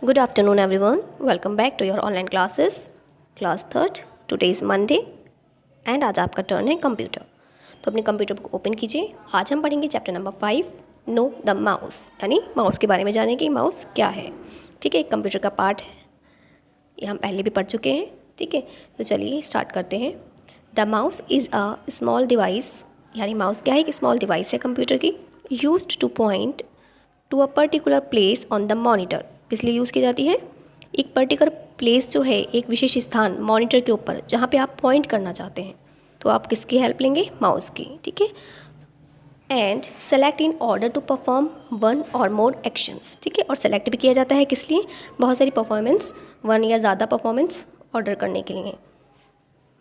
Good afternoon everyone. Welcome back to your online classes. Class third. Today is Monday and आज आपका turn है computer. तो अपने computer book open कीजिए. आज हम पढ़ेंगे chapter number 5 know the mouse, यानी माउस के बारे में जानें कि माउस क्या है. ठीक है, कंप्यूटर का पार्ट है, ये हम पहले भी पढ़ चुके हैं. ठीक है, तो चलिए स्टार्ट करते हैं. The mouse is a small device, यानी माउस क्या है, एक स्मॉल डिवाइस है कंप्यूटर की, used to point to a particular place on the monitor. किस लिए यूज़ की जाती है? एक पर्टिकुलर प्लेस जो है, एक विशेष स्थान मॉनिटर के ऊपर जहाँ पे आप पॉइंट करना चाहते हैं, तो आप किसकी हेल्प लेंगे? माउस की. ठीक है. And select in order to perform one or more actions. ठीक है, और सेलेक्ट भी किया जाता है किस लिए? बहुत सारी परफॉर्मेंस, वन या ज़्यादा परफॉर्मेंस ऑर्डर करने के लिए.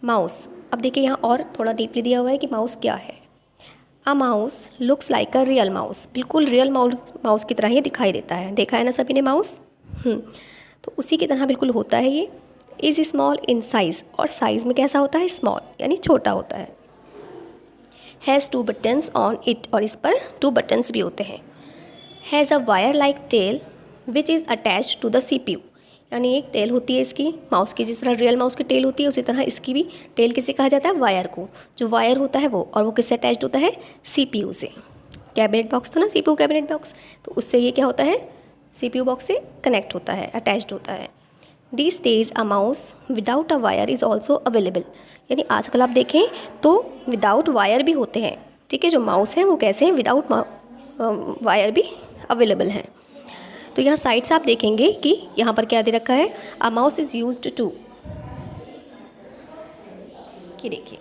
माउस, अब देखिए यहाँ और थोड़ा डीपली दिया हुआ है कि माउस क्या है. A mouse looks like a real mouse. बिल्कुल रियल माउस की तरह ही दिखाई देता है. देखा है ना सभी ने माउस? तो उसी की तरह बिल्कुल होता है ये. इज़ स्मॉल इन साइज़, और साइज़ में कैसा होता है? स्मॉल, यानी छोटा होता है. हैज़ 2 बटन्स ऑन इट, और इस पर 2 बटन्स भी होते हैं. Has a wire like tail which is attached to the CPU, यानी एक टेल होती है इसकी माउस की. जिस तरह रियल माउस की टेल होती है, उसी तरह इसकी भी टेल किसे कहा जाता है? वायर को. जो वायर होता है वो, और वो किससे अटैच्ड होता है? CPU से. कैबिनेट बॉक्स था ना, CPU कैबिनेट बॉक्स, तो उससे ये क्या होता है? CPU बॉक्स से कनेक्ट होता है, अटैच्ड होता है. This days a mouse without a wire is also available, यानी आजकल आप देखें तो विदाउट वायर भी होते हैं. ठीक है, जो माउस हैं वो कैसे हैं? विदाउट वायर भी अवेलेबल हैं. तो यहाँ साइड से आप देखेंगे कि यहाँ पर क्या दे रखा है? A mouse is used to, कि देखिए.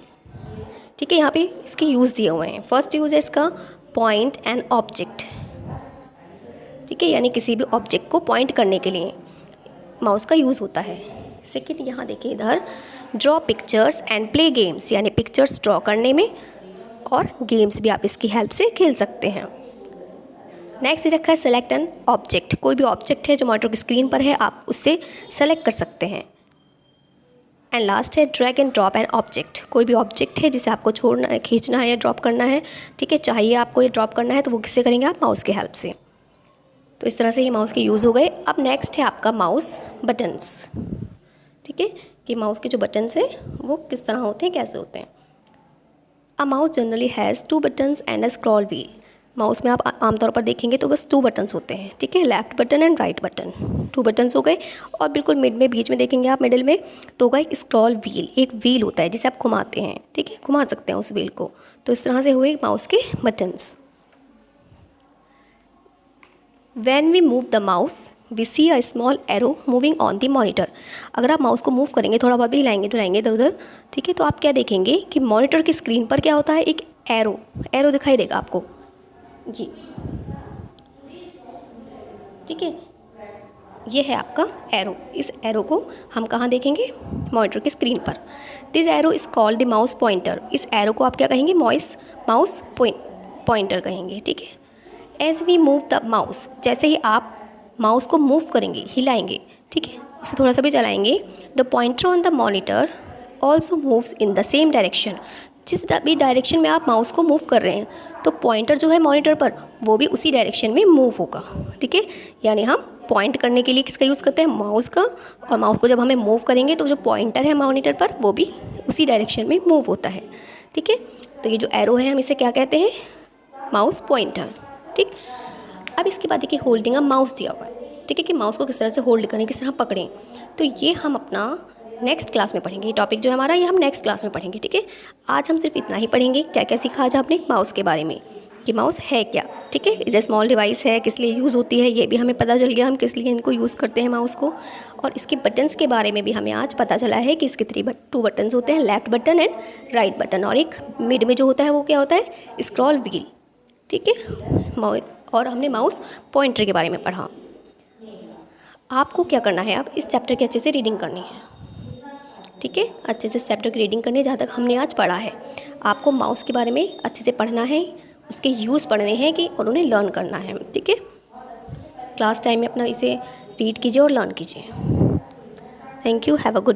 ठीक है, यहाँ पे इसके यूज़ दिए हुए हैं. फर्स्ट यूज़ है इसका पॉइंट एंड ऑब्जेक्ट. ठीक है, यानी किसी भी ऑब्जेक्ट को पॉइंट करने के लिए माउस का यूज़ होता है. सेकेंड, यहाँ देखिए इधर draw pictures and play games, यानी पिक्चर्स ड्रॉ करने में, और गेम्स भी आप इसकी हेल्प से खेल सकते हैं. नेक्स्ट रखा है सेलेक्ट एन ऑब्जेक्ट. कोई भी ऑब्जेक्ट है जो मॉनिटर की स्क्रीन पर है, आप उससे सेलेक्ट कर सकते हैं. एंड लास्ट है drag and drop an object. कोई भी ऑब्जेक्ट है जिसे आपको छोड़ना है, खींचना है या ड्रॉप करना है. ठीक है, चाहिए आपको ये ड्रॉप करना है, तो वो किससे करेंगे आप? माउस की हेल्प से. तो इस तरह से ये माउस के यूज़ हो गए. अब नेक्स्ट है आपका माउस बटन्स. ठीक है, कि माउस के जो बटन्स हैं वो किस तरह होते हैं, कैसे होते हैं. A mouse generally has 2 buttons and a scroll wheel. Mouse में आप आमतौर पर देखेंगे तो बस 2 बटन्स होते हैं. ठीक है, left button and right button, 2 buttons हो गए. और बिल्कुल मिड में, बीच में देखेंगे आप मिडिल में, तो होगा एक स्क्रॉल व्हील. एक व्हील होता है जिसे आप घुमाते हैं. ठीक है, घुमा सकते हैं उस व्हील को. तो इस तरह से हुए माउस के buttons. When we move the mouse, we see a small arrow moving on the monitor. अगर आप माउस को मूव करेंगे, थोड़ा बहुत भी हिलाएंगे डुलाएंगे इधर उधर, ठीक है, तो आप क्या देखेंगे कि मॉनिटर की स्क्रीन पर क्या होता है? एक एरो दिखाई देगा आपको, ये. ठीक है, ये है आपका एरो. इस एरो को हम कहाँ देखेंगे? मॉनिटर की स्क्रीन पर. This arrow is called the mouse pointer. इस एरो को आप क्या कहेंगे? माउस पॉइंटर कहेंगे. ठीक है. As we move the mouse, जैसे ही आप माउस को मूव करेंगे, हिलाएंगे, ठीक है, उसे थोड़ा सा भी चलाएंगे, the pointer on the monitor also moves in the same direction. जिस भी डायरेक्शन में आप माउस को मूव कर रहे हैं, तो पॉइंटर जो है मॉनिटर पर, वो भी उसी डायरेक्शन में मूव होगा. ठीक है, यानी हम पॉइंट करने के लिए किसका यूज़ करते हैं? माउस का. और माउस को जब हमें मूव करेंगे तो जो पॉइंटर है मॉनिटर पर, वो भी उसी डायरेक्शन में मूव होता है. ठीक है, तो ये जो एरो है हम इसे क्या कहते हैं? Mouse pointer. ठीक. अब इसके बाद देखिए होल्डिंग अ माउस दिया हुआ है. ठीक है, कि माउस को किस तरह से होल्ड करें, किस तरह पकड़ें. तो ये हम अपना नेक्स्ट क्लास में पढ़ेंगे. ये टॉपिक जो है हमारा, ये हम नेक्स्ट क्लास में पढ़ेंगे. ठीक है, आज हम सिर्फ इतना ही पढ़ेंगे. क्या क्या सीखा आज आपने माउस के बारे में, कि माउस है क्या. ठीक है, इज़ ए स्मॉल डिवाइस है, किस लिए यूज़ होती है ये भी हमें पता चल गया, हम किस लिए इनको यूज़ करते हैं माउस को. और इसके बटन्स के बारे में भी हमें आज पता चला है कि इसके 2 बटन्स होते हैं, left button and right button. और एक मिड में जो होता है वो क्या होता है? Scroll wheel. ठीक है, और हमने माउस पॉइंटर के बारे में पढ़ा. आपको क्या करना है? आप इस चैप्टर की अच्छे से रीडिंग करनी है. ठीक है, अच्छे से इस चैप्टर की रीडिंग करनी है जहाँ तक हमने आज पढ़ा है. आपको माउस के बारे में अच्छे से पढ़ना है, उसके यूज़ पढ़ने हैं कि और उन्हें लर्न करना है. ठीक है, क्लास टाइम में अपना इसे रीड कीजिए और लर्न कीजिए. Thank you. Have a good